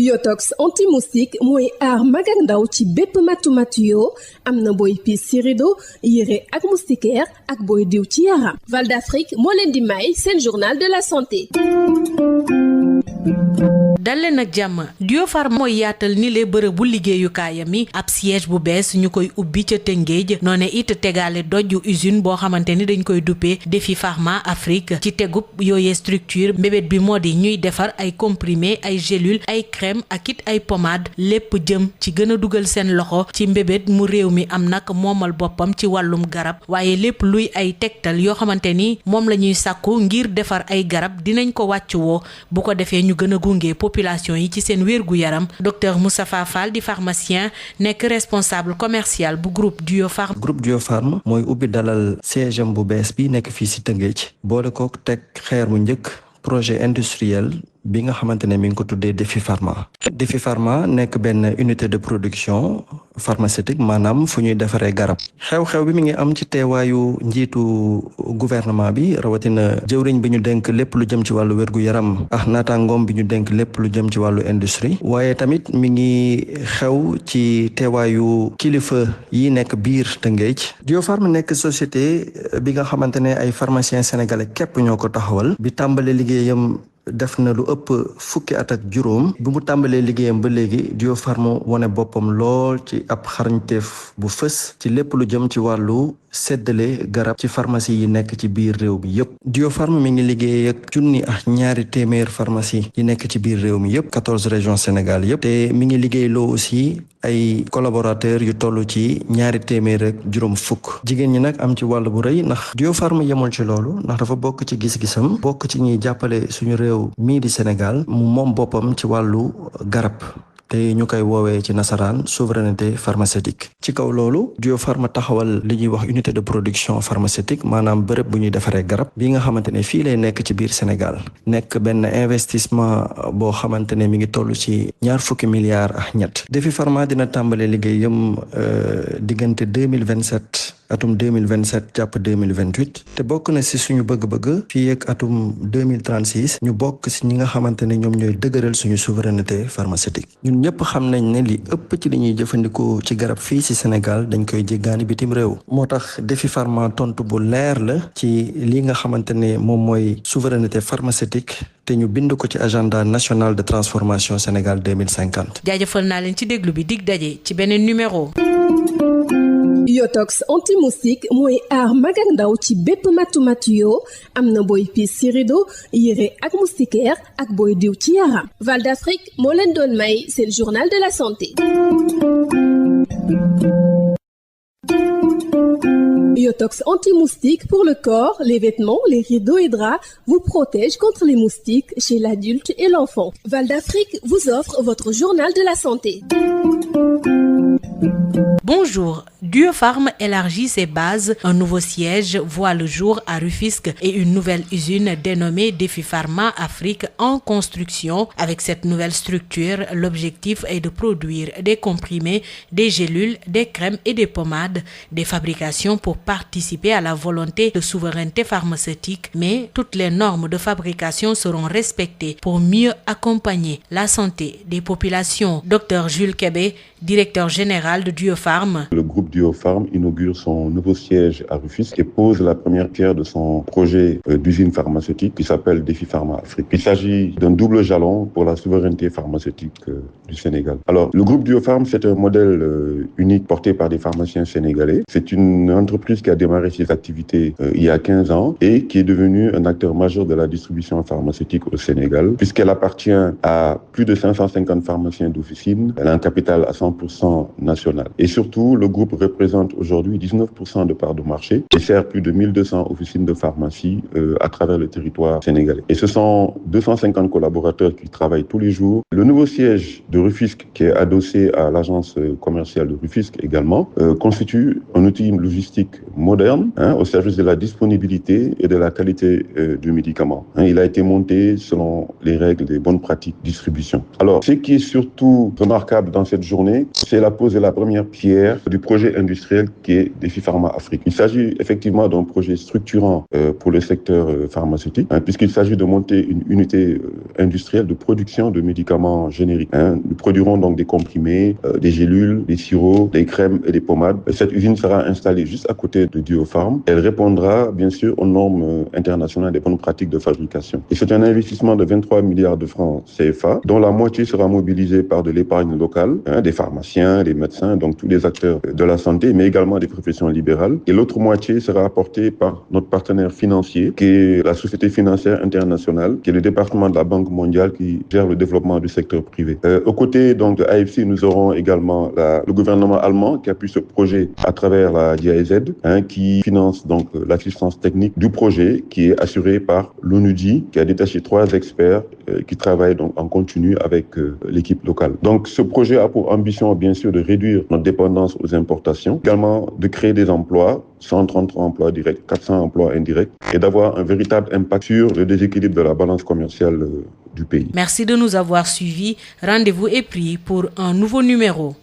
Yotox anti-moustique mooy aar mag ak ndaw ci bépp matu-matu yoo am na booy piis ci rido yére ak moustiquaire ak booy diw ci yaram. Val d'Afrique moo leen di may seen journal de la santé. daleen ak jàmm Diopharm mooy yaatal ni le bërëbu liggéeyukaayam yi ab siège bu bees ñu koy ubbi ca Tëngéej noone it tegaale dojju usine boo xamante ni dañ koy duppee Défi Pharma Afrique ci tegub yooyee structure mbébét bi moo di ñuy defar ay comprimé ay gélule ay crème ak it ay pommade lépp jëm ci gën a dugal seen loxo ci mbébét mu réew mi am nag moomal boppam ci wàllum garab waaye lépp luy ay tegtal yoo xamante ni moom la ñuy sàkku ngir defar ay garab dinañ ko wàcc woo bu ko defee ñu gën a gunge population yi ci seen wérgu yaram docteur Moustapha Fall di pharmacien nekk responsable commercial bu groupe Diopharm. groupe Diopharm mooy ubbi dalal siège am bu bees bi nekk fii ci Tëngéej boole ko teg xeer mu njëkk projet industriel bi nga xamante ne mi ngi ko tuddee Défi Pharma. Défi Pharma nekk benn unité de production pharmaceutique maanaam fu ñuy defaree garab. xew-xew bi mi ngi am ci teewaayu njiitu gouvernement bi rawatina jëwriñ bi ñu dénk lépp lu jëm ci wàllu wérgu yaram ak naataangoom bi ñu dénk lépp lu jëm ci wàllu industrie. waaye tamit mi ngi xew ci teewaayu kilifa yi nekk biir Tëngéej. Diopharm nekk société bi nga xamante ne ay pharmaciens sénégalais képp ñoo ko taxawal bi tàmbale liggéeyam. def na lu ëpp fukki at ak juróom bi mu tàmbalee liggéeyam ba léegi Diopharm wane boppam lool ci ab xarañteef bu fës ci lépp lu jëm ci wàllu séddale garab ci pharmacie yi nekk ci biir réew mi yëpp. Diopharm mi ngi liggéey ak junni ak ñaari téeméer pharmacie yi nekk ci biir réew mi yëpp 14 régions Sénégal yëpp te mi ngi liggéey loo aussi ay collaborateurs yu toll ci ñaari téeméer ak juróom fukk jigéen ñi nag am ci wàll bu rëy ndax Diopharm yemul ci loolu ndax dafa bokk ci gis-gisam bokk ci ñuy jàppale suñu réew mii di Sénégal mu moom boppam ci wàllu garab te ñu koy woowee ci nasaraan souveraineté pharmaceutique. ci kaw loolu Diopharm taxawal li ñuy wax unité de production pharmaceutique maanaam bërëb bu ñuy defaree garab bi nga xamante ne fii lay nekk ci biir Sénégal nekk benn investissement boo xamante ne mi ngi toll ci ñaar fukki milliards ak ñett. Défi Pharma dina tàmbale liggéeyam diggante 2027 atum 2027 jàpp 2028 te bokk na ci suñu bëgg-bëgg fii ak atum 2036 ñu bokk ci ñi nga xamante ne ñoom ñooy dëgëral suñu souveraineté pharmaceutique. ñun ñëpp xam nañ ne li ëpp ci li ñuy jëfandikoo ci garab fii ci Sénégal dañ koy jéggaani bitim réew moo tax Défi Pharma tontu bu leer la ci li nga xamante ne moom mooy souveraineté pharmaceutique te ñu bind ko ci agenda national de transformation Sénégal 2050. jaajëfal naa leen ci déglu bi dig daje ci beneen numéro. Yotox anti-moustique mooy aar mag ak ndaw ci bépp matu-matu yoo am na booy piis ci rido yére ak moustiquaire ak booy diw ci yaram. Val d'Afrique moo leen doon may seen journal de la santé. Yotox anti-moustique pour le corps, les vêtements, les rideaux et draps vous protège contre les moustiques chez l'adulte et l'enfant. Val d'Afrique vous offre votre journal de la santé. Bonjour, Diopharm élargit ses bases, un nouveau siège voit le jour à Rufisque et une nouvelle usine dénommée Défi Pharma Afrique en construction. Avec cette nouvelle structure, l'objectif est de produire des comprimés, des gélules, des crèmes et des pommades, des fabrications pour participer à la volonté de souveraineté pharmaceutique, mais toutes les normes de fabrication seront respectées pour mieux accompagner la santé des populations. Dr Jules Kébé, directeur général de Diopharm. Le groupe Diopharm inaugure son nouveau siège à Rufisque et pose la première pierre de son projet d'usine pharmaceutique qui s'appelle Défi Pharma Afrique. Il s'agit d'un double jalon pour la souveraineté pharmaceutique du Sénégal. Alors, le groupe Diopharm, c'est un modèle unique porté par des pharmaciens sénégalais. C'est une entreprise qui a démarré ses activités il y a 15 ans et qui est devenue un acteur majeur de la distribution pharmaceutique au Sénégal, puisqu'elle appartient à plus de 550 pharmaciens d'officine. Elle a un capital à 100% national. Et surtout, le groupe représente aujourd'hui 19% de parts de marché et sert plus de 1200 officines de pharmacie à travers le territoire sénégalais. Et ce sont 250 collaborateurs qui travaillent tous les jours. Le nouveau siège de Rufisque, qui est adossé à l'agence commerciale de Rufisque également, constitue un outil logistique moderne au service de la disponibilité et de la qualité du médicament. Il a été monté selon les règles des bonnes pratiques de distribution. Alors, ce qui est surtout remarquable dans cette journée, c'est la pose de la première pierre du projet projet industriel qui est Défi Pharma Afrique. Il s'agit effectivement d'un projet structurant pour le secteur pharmaceutique, puisqu'il s'agit de monter une unité industrielle de production de médicaments génériques. Nous produirons donc des comprimés, des gélules, des sirops, des crèmes et des pommades. Cette usine sera installée juste à côté de Diopharm. Elle répondra bien sûr aux normes internationales des bonnes pratiques de fabrication. Et c'est un investissement de 23 milliards de francs CFA, dont la moitié sera mobilisée par de l'épargne locale, des pharmaciens, des médecins, donc tous les acteurs de la santé, mais également des professions libérales. Et l'autre moitié sera apportée par notre partenaire financier, qui est la Société financière internationale, qui est le département de la Banque mondiale qui gère le développement du secteur privé. Aux côtés donc de AFC, nous aurons également le gouvernement allemand qui appuie ce projet à travers la GIZ, qui finance donc l'assistance technique du projet, qui est assurée par l'ONUDI, qui a détaché 3 experts qui travaillent donc en continu avec l'équipe locale. Donc ce projet a pour ambition bien sûr de réduire notre dépendance aux importations, également de créer des emplois, 133 emplois directs, 400 emplois indirects, et d'avoir un véritable impact sur le déséquilibre de la balance commerciale du pays. Merci de nous avoir suivis. Rendez-vous est pris pour un nouveau numéro.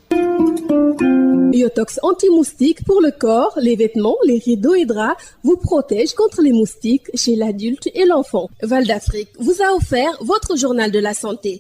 Biotox anti-moustique pour le corps, les vêtements, les rideaux et draps vous protège contre les moustiques chez l'adulte et l'enfant. Val d'Afrique vous a offert votre journal de la santé.